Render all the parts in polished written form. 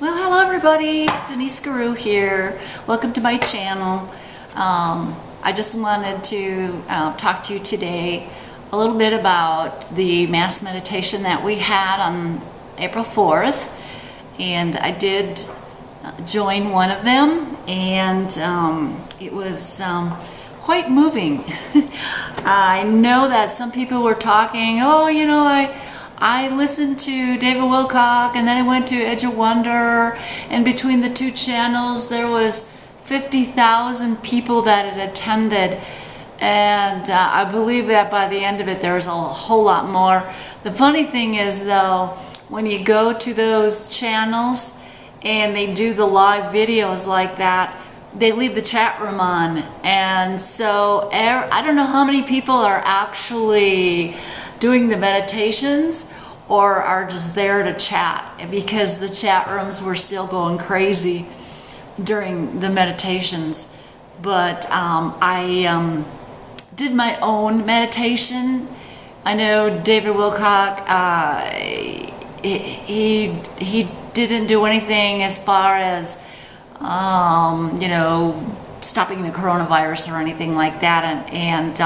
Well, hello everybody, Denise Guru here. Welcome to my channel. I just wanted to talk to you today a little bit about the mass meditation that we had on April 4th. And I did join one of them, and it was quite moving. I know that some people were talking, oh, you know, I listened to David Wilcock, and then I went to Edge of Wonder, and between the two channels there was 50,000 people that had attended, and I believe that by the end of it there was a whole lot more. The funny thing is, though, when you go to those channels and they do the live videos like that, they leave the chat room on, and so I don't know how many people are actually doing the meditations or are just there to chat, because the chat rooms were still going crazy during the meditations. But I did my own meditation. I know David Wilcock, he didn't do anything as far as you know, stopping the coronavirus or anything like that, and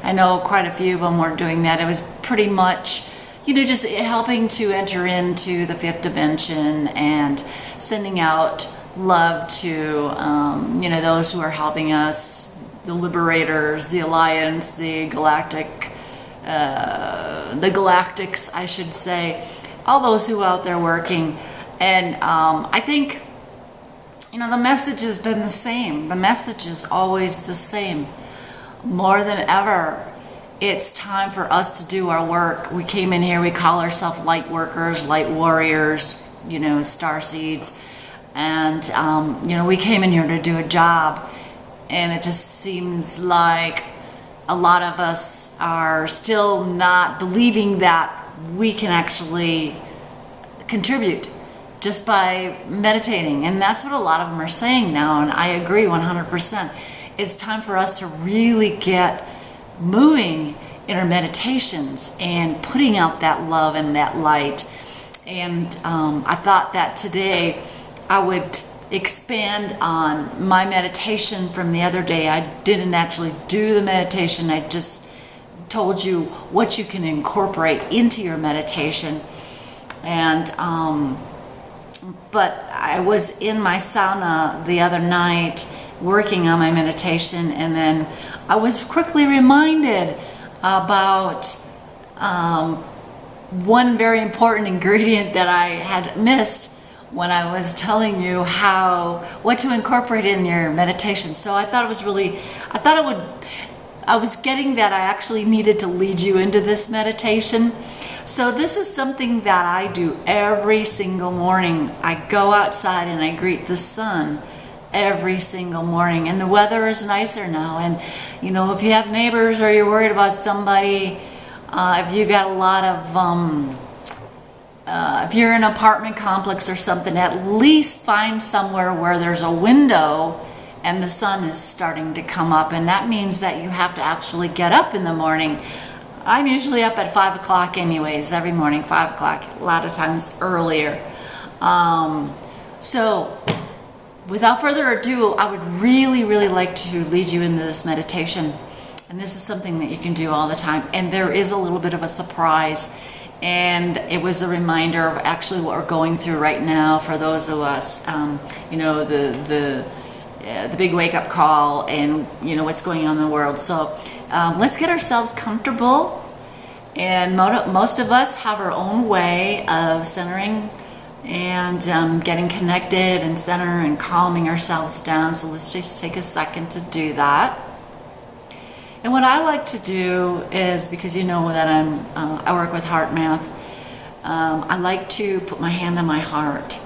I know quite a few of them were doing that. It was pretty much, you know, just helping to enter into the fifth dimension and sending out love to you know, those who are helping us, the liberators, the alliance, the galactics, I should say, all those who are out there working. And I think, you know, the message has been the same. The message is always the same. More than ever, it's time for us to do our work. We came in here, we call ourselves light workers, light warriors, you know, Starseeds. And, you know, we came in here to do a job. And it just seems like a lot of us are still not believing that we can actually contribute just by meditating. And that's what a lot of them are saying now, and I agree 100%. It's time for us to really get moving in our meditations and putting out that love and that light. And I thought that today I would expand on my meditation from the other day. I didn't actually do the meditation, I just told you what you can incorporate into your meditation. And but I was in my sauna the other night working on my meditation, and then I was quickly reminded about one very important ingredient that I had missed when I was telling you what to incorporate in your meditation. So I thought it was really, I was getting that I actually needed to lead you into this meditation. So this is something that I do every single morning. I go outside and I greet the sun every single morning. And the weather is nicer now. And, you know, if you have neighbors or you're worried about somebody, if you got a lot of, if you're in an apartment complex or something, at least find somewhere where there's a window and the sun is starting to come up. And that means that you have to actually get up in the morning. I'm usually up at 5 o'clock anyways, every morning, 5 o'clock, a lot of times earlier. So without further ado, I would really, really like to lead you into this meditation. And this is something that you can do all the time. And there is a little bit of a surprise. And it was a reminder of actually what we're going through right now for those of us, you know, the big wake-up call, and, you know, what's going on in the world. So let's get ourselves comfortable, and most of us have our own way of centering and getting connected and center and calming ourselves down. So let's just take a second to do that. And what I like to do is, because you know that I work with heart math, I like to put my hand on my heart.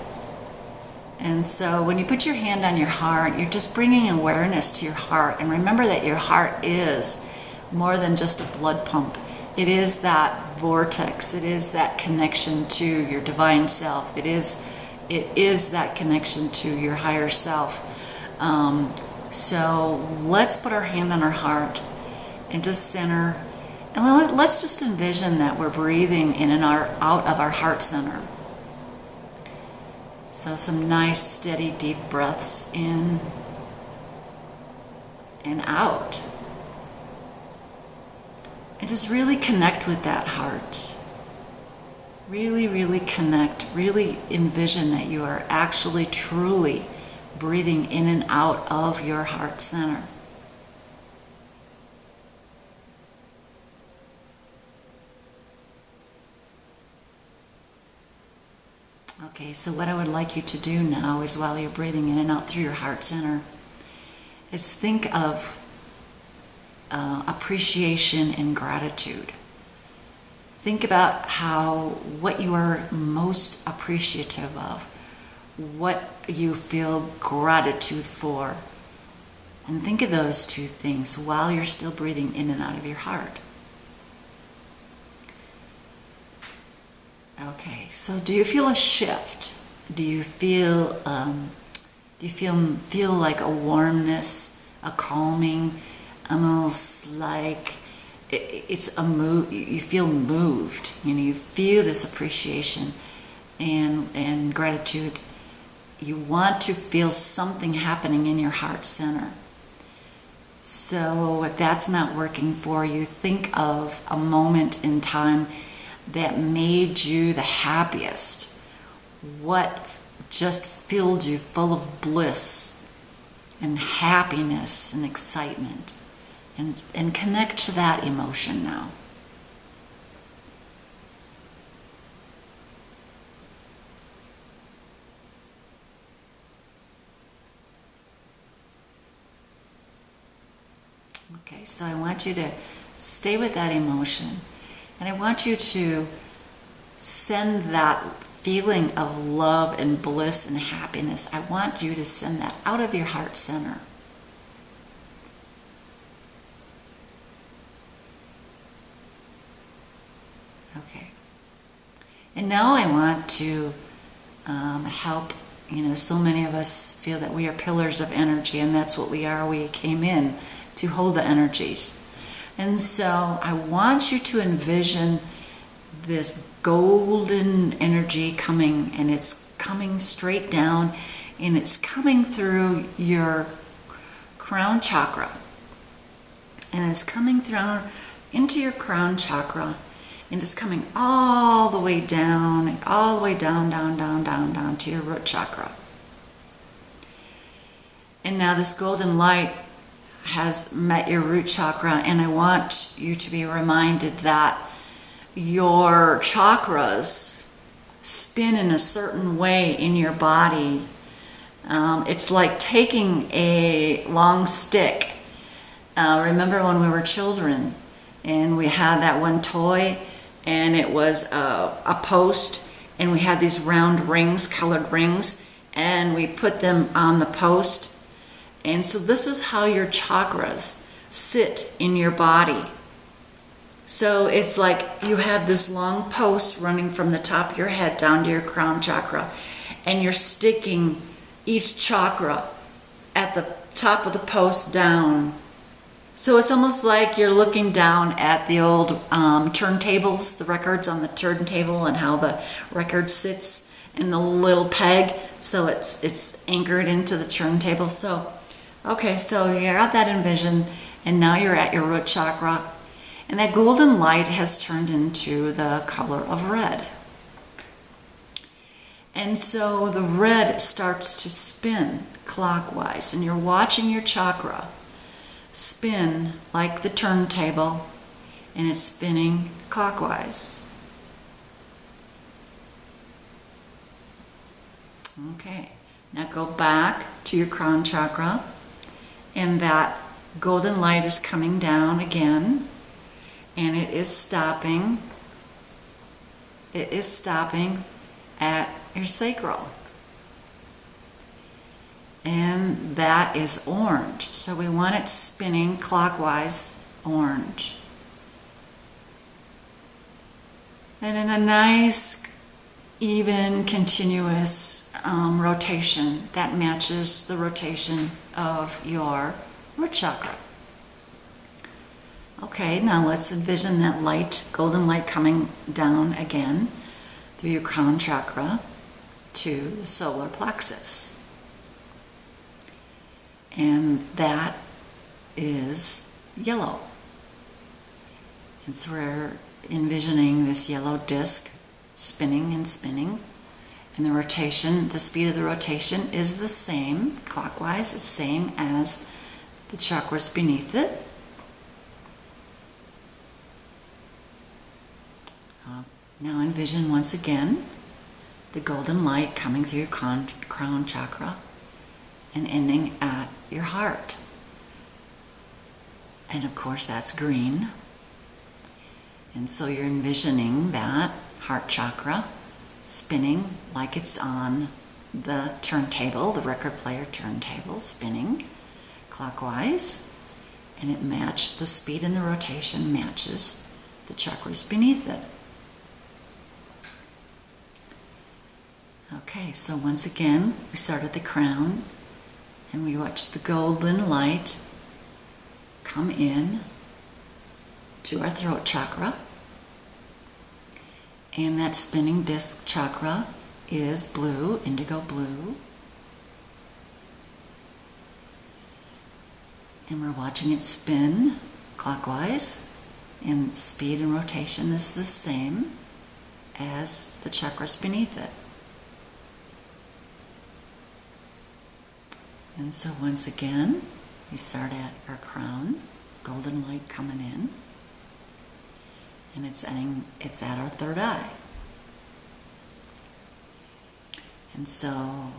And so when you put your hand on your heart, you're just bringing awareness to your heart. And remember that your heart is more than just a blood pump. It is that vortex. It is that connection to your divine self. It is that connection to your higher self. So let's put our hand on our heart and just center. And let's just envision that we're breathing in and out of our heart center. So some nice, steady, deep breaths in and out. And just really connect with that heart. Really, really connect. Really envision that you are actually, truly breathing in and out of your heart center. Okay, so what I would like you to do now is, while you're breathing in and out through your heart center, is think of appreciation and gratitude. Think about what you are most appreciative of, what you feel gratitude for. And think of those two things while you're still breathing in and out of your heart. Okay, so do you feel a shift? Do you feel feel like a warmness, a calming, almost like it's a move? You feel moved. You feel this appreciation and gratitude. You want to feel something happening in your heart center. So if that's not working for you, think of a moment in time that made you the happiest. What just filled you full of bliss and happiness and excitement, and connect to that emotion now. Okay, so I want you to stay with that emotion, and I want you to send that feeling of love and bliss and happiness, I want you to send that out of your heart center. Okay. And now I want to help, so many of us feel that we are pillars of energy, and that's what we are. We came in to hold the energies. And so I want you to envision this golden energy coming, and it's coming straight down, and it's coming through your crown chakra. And it's coming through into your crown chakra, and it's coming all the way down, down to your root chakra. And now this golden light has met your root chakra, and I want you to be reminded that your chakras spin in a certain way in your body. It's like taking a long stick. Remember when we were children and we had that one toy, and it was a post, and we had these round rings, colored rings, and we put them on the post. And so this is how your chakras sit in your body. So it's like you have this long post running from the top of your head down to your crown chakra, and you're sticking each chakra at the top of the post down. So it's almost like you're looking down at the old turntables, the records on the turntable, and how the record sits in the little peg, so it's anchored into the turntable. So okay, so you got that envision, and now you're at your root chakra, and that golden light has turned into the color of red. And so the red starts to spin clockwise, and you're watching your chakra spin like the turntable, and it's spinning clockwise. Okay, now go back to your crown chakra, and that golden light is coming down again, and it is stopping. It is stopping at your sacral. And that is orange. So we want it spinning clockwise, orange. And in a nice, even, continuous rotation that matches the rotation of your root chakra. Okay, now let's envision that light, golden light, coming down again through your crown chakra to the solar plexus. And that is yellow. And so we're envisioning this yellow disc spinning and spinning. And the rotation, the speed of the rotation is the same, clockwise, the same as the chakras beneath it. Now envision once again the golden light coming through your crown chakra and ending at your heart. And of course that's green. And so you're envisioning that heart chakra spinning like it's on the turntable, the record player turntable, spinning clockwise, and it matched, the speed and the rotation matches the chakras beneath it. Okay, so once again, we start at the crown and we watch the golden light come in to our throat chakra. And that spinning disc chakra is blue, indigo blue. And we're watching it spin clockwise, and its speed and rotation is the same as the chakras beneath it. And so once again, we start at our crown, golden light coming in, and it's at our third eye. And so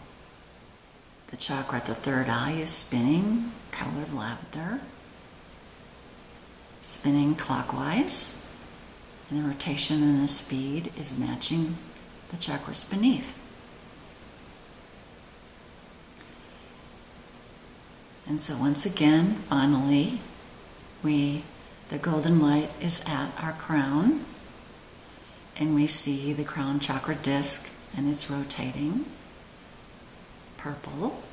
the chakra at the third eye is spinning, color of lavender, spinning clockwise, and the rotation and the speed is matching the chakras beneath. And so once again, finally, the golden light is at our crown, and we see the crown chakra disc, and it's rotating purple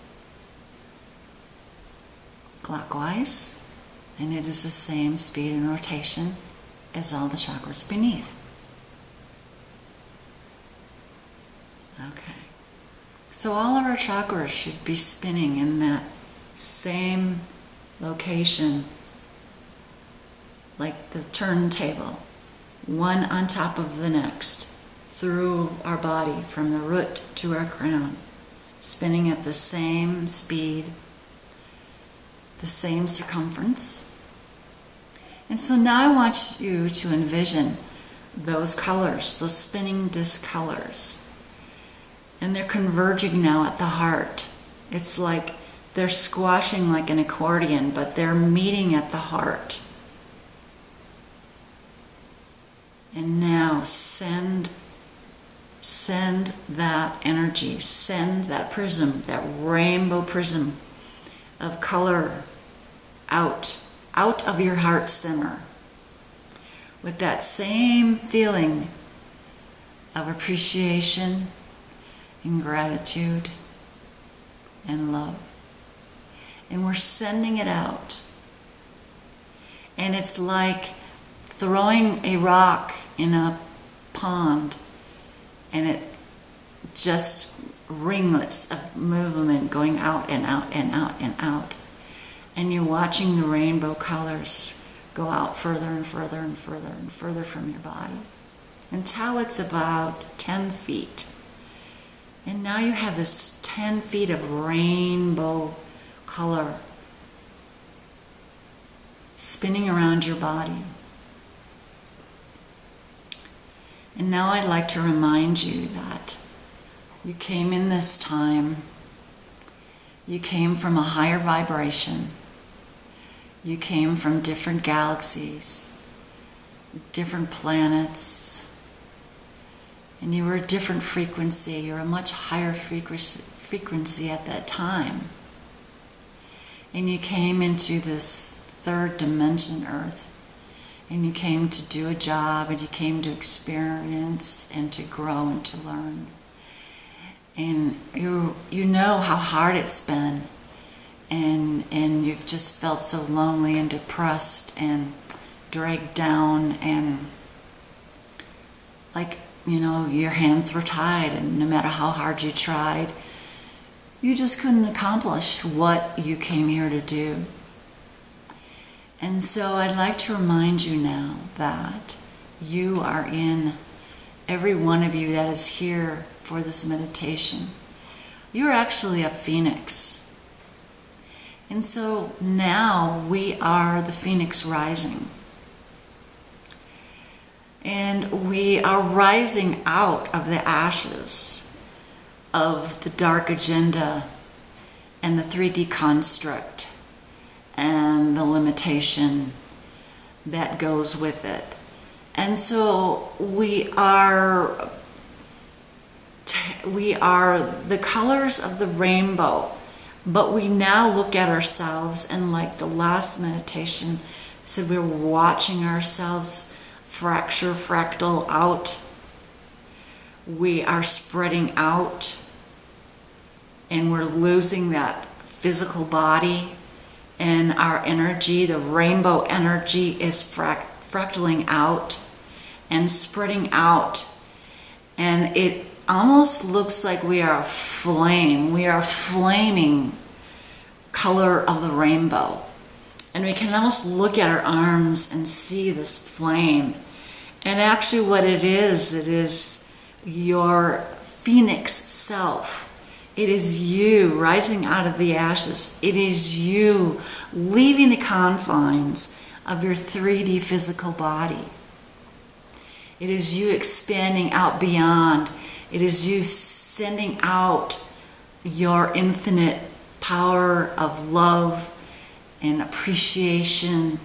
clockwise, and it is the same speed and rotation as all the chakras beneath. Okay, so all of our chakras should be spinning in that same location, like the turntable, one on top of the next, through our body from the root to our crown, spinning at the same speed, the same circumference. And so now I want you to envision those colors, those spinning disc colors, and they're converging now at the heart. It's like they're squashing like an accordion, but they're meeting at the heart. And now send that energy, send that prism, that rainbow prism of color out of your heart center with that same feeling of appreciation and gratitude and love. And we're sending it out. And it's like throwing a rock in a pond, and it just ringlets of movement going out and out and out and out. And you're watching the rainbow colors go out further and further and further and further from your body until it's about 10 feet. And now you have this 10 feet of rainbow color spinning around your body. And now I'd like to remind you that you came in this time, you came from a higher vibration, you came from different galaxies, different planets, and you were a different frequency, you're a much higher frequency at that time. And you came into this third dimension, Earth, and you came to do a job, and you came to experience and to grow and to learn. And you know how hard it's been, and you've just felt so lonely and depressed and dragged down, and like your hands were tied, and no matter how hard you tried, you just couldn't accomplish what you came here to do. And so I'd like to remind you now that you are in, every one of you that is here for this meditation, you're actually a phoenix. And so now we are the phoenix rising. And we are rising out of the ashes of the dark agenda and the 3D construct and the limitation that goes with it. And so we are the colors of the rainbow, but we now look at ourselves, and like the last meditation said, we're watching ourselves fractal out. We are spreading out, and we're losing that physical body, and our energy, the rainbow energy, is fractaling out and spreading out, and it almost looks like we are a flame. We are a flaming color of the rainbow, and we can almost look at our arms and see this flame. And actually what it is your phoenix self. It is you rising out of the ashes. It is you leaving the confines of your 3D physical body. It is you expanding out beyond. It is you sending out your infinite power of love and appreciation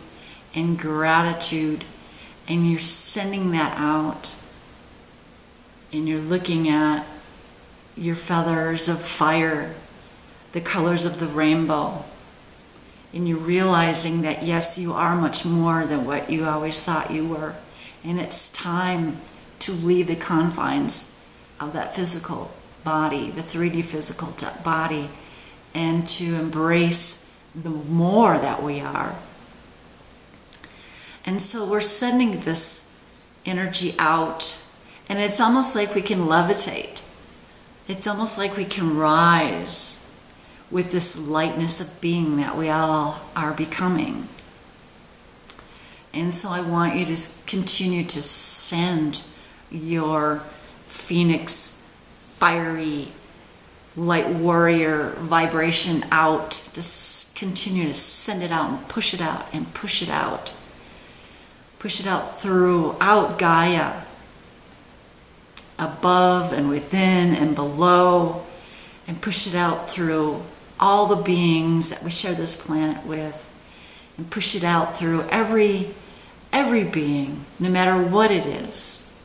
and gratitude. And you're sending that out. And you're looking at your feathers of fire, the colors of the rainbow. And you're realizing that yes, you are much more than what you always thought you were. And it's time to leave the confines of that physical body, the 3D physical body, and to embrace the more that we are. And so we're sending this energy out, and it's almost like we can levitate. It's almost like we can rise with this lightness of being that we all are becoming. And so I want you to continue to send your phoenix, fiery, light warrior vibration out. Just continue to send it out and push it out and push it out. Push it out throughout Gaia, above and within and below, and push it out through all the beings that we share this planet with, and push it out through every being, no matter what it is,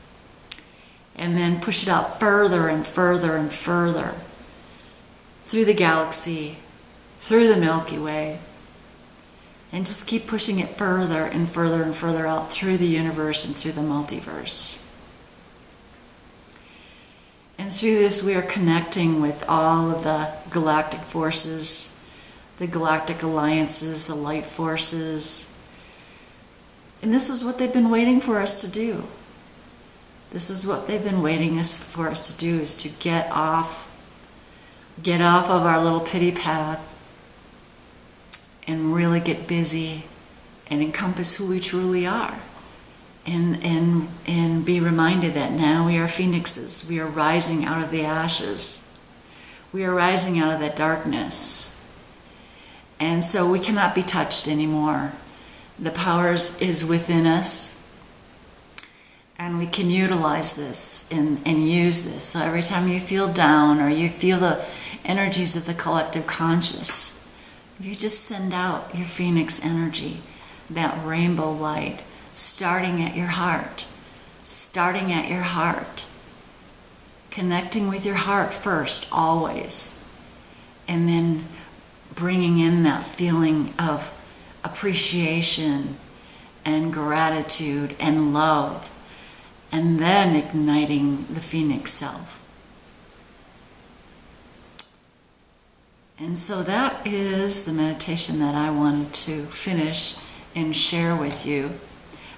and then push it out further and further and further through the galaxy, through the Milky Way, and just keep pushing it further and further and further out through the universe and through the multiverse. And through this we are connecting with all of the galactic forces, the galactic alliances, the light forces. And this is what they've been waiting for us to do. This is what they've been waiting for us to do, is to get off of our little pity pad and really get busy and encompass who we truly are. And be reminded that now we are phoenixes. We are rising out of the ashes. We are rising out of that darkness. And so we cannot be touched anymore. The power is within us. And we can utilize this and use this. So every time you feel down or you feel the energies of the collective conscious, you just send out your phoenix energy, that rainbow light, starting at your heart, connecting with your heart first, always, and then bringing in that feeling of appreciation and gratitude and love, and then igniting the phoenix self. And so that is the meditation that I wanted to finish and share with you.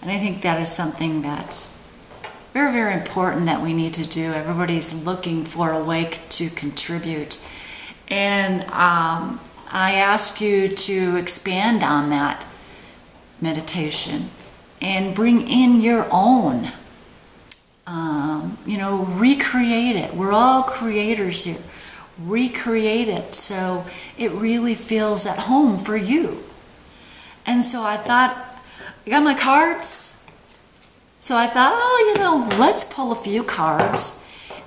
And I think that is something that's very, very important that we need to do. Everybody's looking for a way to contribute. And I ask you to expand on that meditation and bring in your own. Recreate it. We're all creators here. Recreate it so it really feels at home for you. And so I thought, I got my cards. So I thought, let's pull a few cards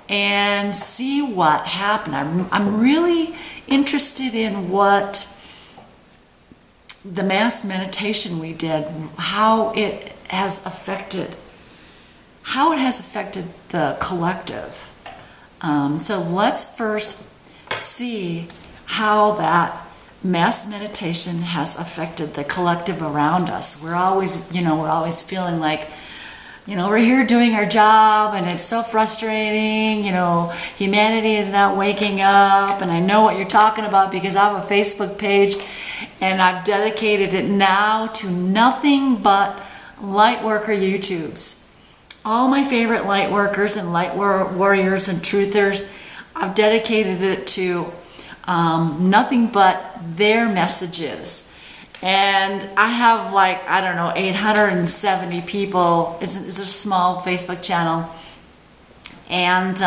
and see what happened. I'm really interested in what the mass meditation we did, how it has affected the collective. So let's first see how that mass meditation has affected the collective around us. We're always feeling like, we're here doing our job and it's so frustrating, humanity is not waking up, and I know what you're talking about because I have a Facebook page and I've dedicated it now to nothing but Lightworker YouTubes. All my favorite light workers and light warriors and truthers, I've dedicated it to nothing but their messages. And I have 870 people. It's a small Facebook channel. And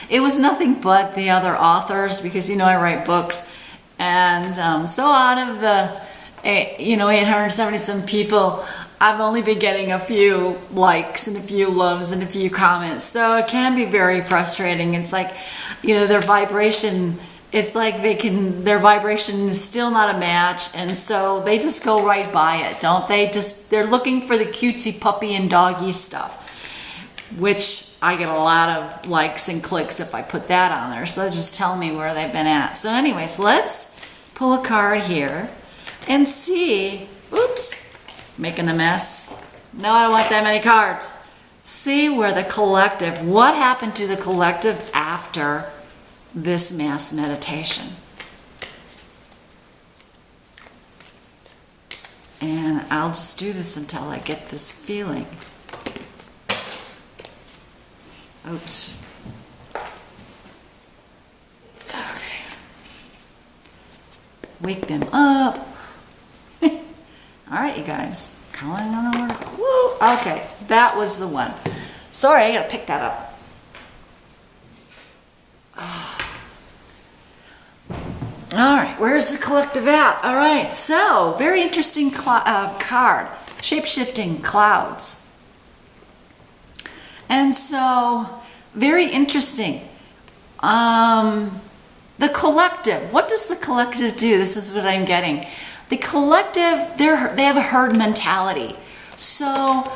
it was nothing but the other authors because, I write books. And so out of the, 870 some people, I've only been getting a few likes and a few loves and a few comments. So it can be very frustrating. It's like, their vibration, it's like their vibration is still not a match. And so they just go right by it, don't they? They're looking for the cutesy puppy and doggy stuff, which I get a lot of likes and clicks if I put that on there. So just tell me where they've been at. So anyways, let's pull a card here and see, oops, making a mess. No, I don't want that many cards. See where the collective, what happened to the collective after this mass meditation. And I'll just do this until I get this feeling. Oops. Okay. Wake them up. All right, you guys. Calling on the word. Woo! Okay, that was the one. Sorry, I gotta pick that up. All right, where's the collective at? All right, so very interesting card, shape-shifting clouds. And so, very interesting. The collective, what does the collective do? This is what I'm getting. The collective, they have a herd mentality. So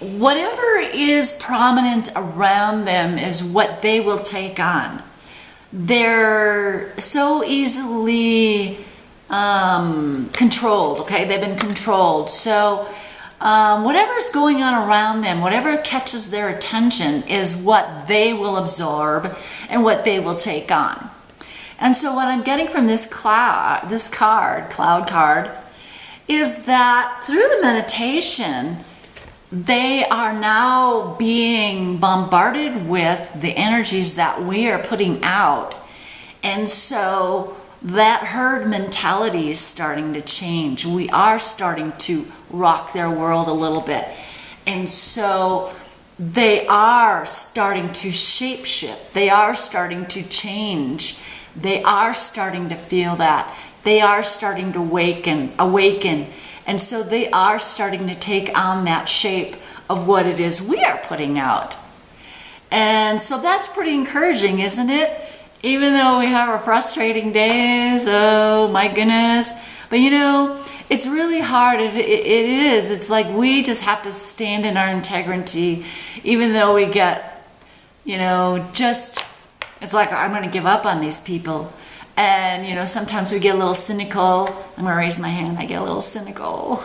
whatever is prominent around them is what they will take on. They're so easily controlled, okay? They've been controlled. So whatever's going on around them, whatever catches their attention is what they will absorb and what they will take on. And so what I'm getting from this cloud card, is that through the meditation, they are now being bombarded with the energies that we are putting out. And so that herd mentality is starting to change. We are starting to rock their world a little bit. And so they are starting to shape-shift. They are starting to change. They are starting to feel that. They are starting to awaken. And so they are starting to take on that shape of what it is we are putting out. And so that's pretty encouraging, isn't it? Even though we have our frustrating days, oh my goodness. But it's really hard. It is. It's like we just have to stand in our integrity, even though we get, it's like I'm going to give up on these people. And, sometimes we get a little cynical. I'm going to raise my hand. I get a little cynical.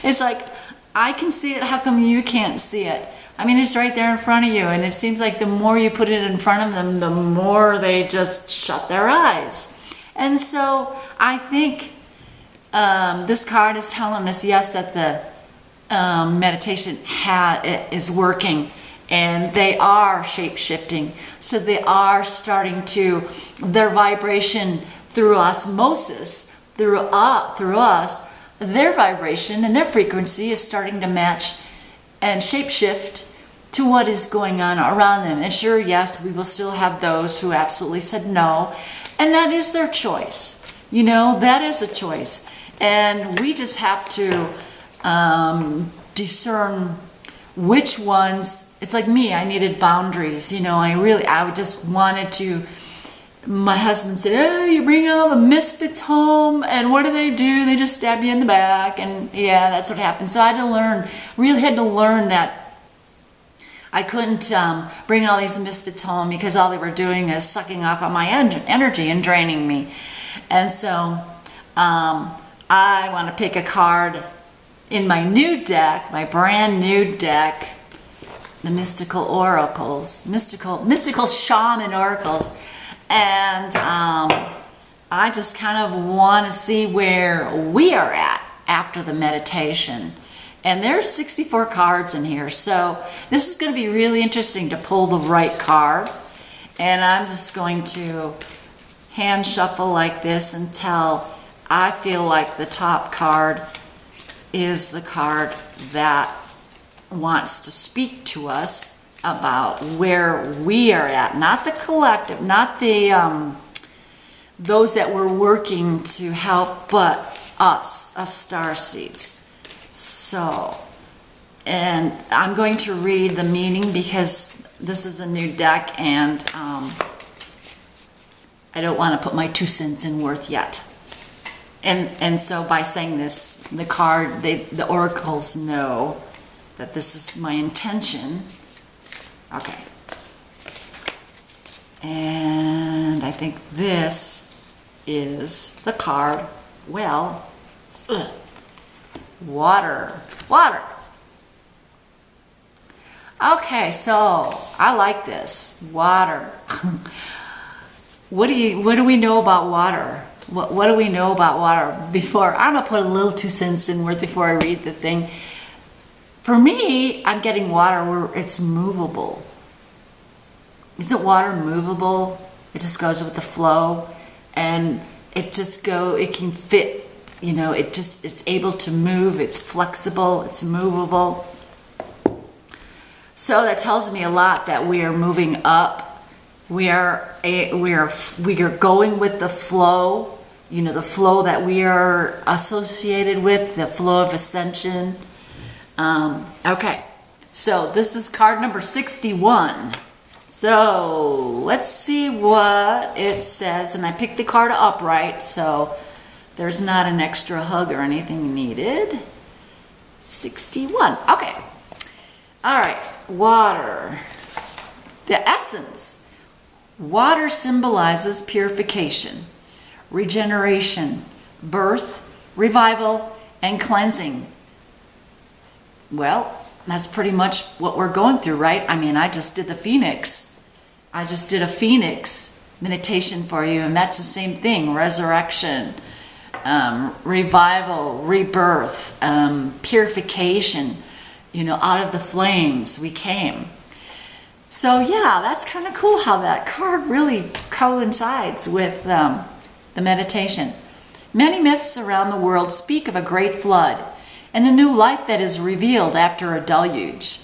It's like, I can see it. How come you can't see it? I mean, it's right there in front of you. And it seems like the more you put it in front of them, the more they just shut their eyes. And so I think this card is telling us, yes, that the meditation is working. and they are shape-shifting. So they are starting to, their vibration through osmosis, through us, their vibration and their frequency is starting to match and shape-shift to what is going on around them. And sure, yes, we will still have those who absolutely said no, and that is their choice. You know, that is a choice. And we just have to discern which ones. It's like me, I needed boundaries. You know, I just wanted to. My husband said, "Oh, you bring all the misfits home, and what do? They just stab you in the back." And yeah, that's what happened. So I had to learn, really had to learn that I couldn't bring all these misfits home, because all they were doing is sucking off on my energy and draining me. And so I want to pick a card in my new deck, my brand new deck, the Mystical Oracles, Mystical Shaman Oracles. And I just kind of want to see where we are at after the meditation. And there's 64 cards in here, so this is going to be really interesting to pull the right card. And I'm just going to hand shuffle like this until I feel like the top card is the card that wants to speak to us about where we are at, not the collective, not the those that we're working to help, but us starseeds. So, and I'm going to read the meaning because this is a new deck, and I don't want to put my 2 cents in worth yet. And so by saying this, the card, the oracles know that this is my intention. Okay. And I think this is the card, well, water. Okay, so I like this, water. What do we know about water? What do we know about water? Before, I'm gonna put a little 2 cents in worth before I read the thing. For me, I'm getting water where it's movable. Isn't water movable? It just goes with the flow, and it can fit, you know, it's able to move, it's flexible, it's movable. So that tells me a lot that we are moving up. We are going with the flow, you know, the flow that we are associated with, the flow of ascension. Okay, so this is card number 61. So let's see what it says. And I picked the card upright, so there's not an extra hug or anything needed. 61. Okay. All right. Water. The essence. Water symbolizes purification, regeneration, birth, revival, and cleansing. Well, that's pretty much what we're going through, right? I mean, I just did the Phoenix. I just did a Phoenix meditation for you, and that's the same thing. Resurrection, revival, rebirth, purification, you know, out of the flames we came. So yeah, that's kind of cool how that card really coincides with the meditation. Many myths around the world speak of a great flood and a new life that is revealed after a deluge.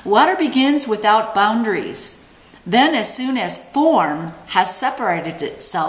Water begins without boundaries. Then, as soon as form has separated itself